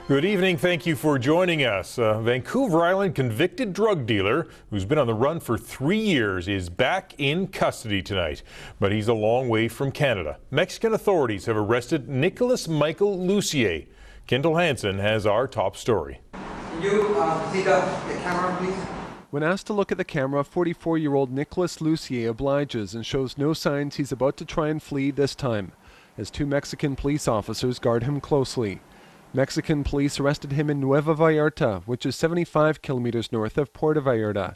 Good evening. Thank you for joining us. A Vancouver Island convicted drug dealer who's been on the run for 3 years is back in custody tonight, but he's a long way from Canada. Mexican authorities have arrested Nicholas Michael Lucier. Kendall Hansen has our top story. Can you see the camera, please? When asked to look at the camera, 44-year-old Nicholas Lucier obliges and shows no signs he's about to try and flee this time, as 2 Mexican police officers guard him closely. Mexican police arrested him in Nueva Vallarta, which is 75 kilometers north of Puerto Vallarta,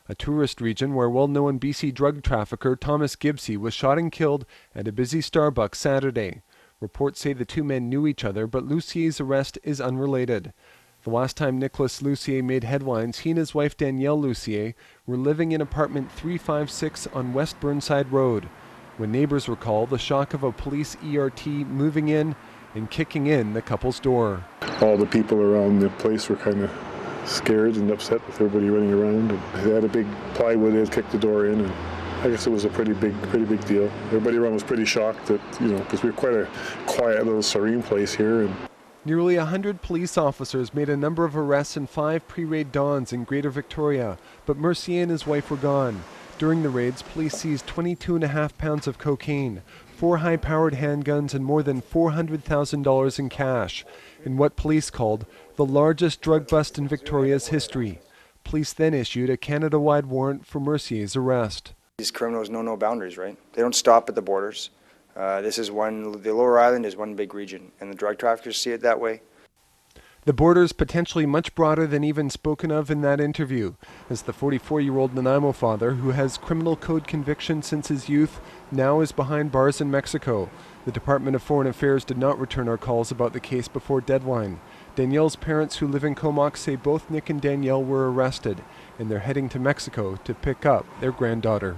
a tourist region where well-known BC drug trafficker Thomas Gibbsy was shot and killed at a busy Starbucks Saturday. Reports say the 2 men knew each other, but Lucier's arrest is unrelated. The last time Nicholas Lucier made headlines, he and his wife Danielle Lucier were living in apartment 356 on West Burnside Road. When neighbors recall the shock of a police ERT moving in and kicking in the couple's door. All the people around the place were kind of scared and upset with everybody running around. And they had a big plywood, they had kicked the door in, and I guess it was a pretty big deal. Everybody around was pretty shocked that, because we're quite a quiet little serene place here. And nearly 100 police officers made a number of arrests in 5 pre-raid dawns in Greater Victoria, but Mercier and his wife were gone. During the raids, police seized 22.5 pounds of cocaine, 4 high-powered handguns, and more than $400,000 in cash, in what police called the largest drug bust in Victoria's history. Police then issued a Canada-wide warrant for Mercier's arrest. These criminals know no boundaries, right? They don't stop at the borders. The Lower Island is one big region, and the drug traffickers see it that way. The border is potentially much broader than even spoken of in that interview, as the 44-year-old Nanaimo father, who has criminal code convictions since his youth, now is behind bars in Mexico. The Department of Foreign Affairs did not return our calls about the case before deadline. Danielle's parents, who live in Comox, say both Nick and Danielle were arrested, and they're heading to Mexico to pick up their granddaughter.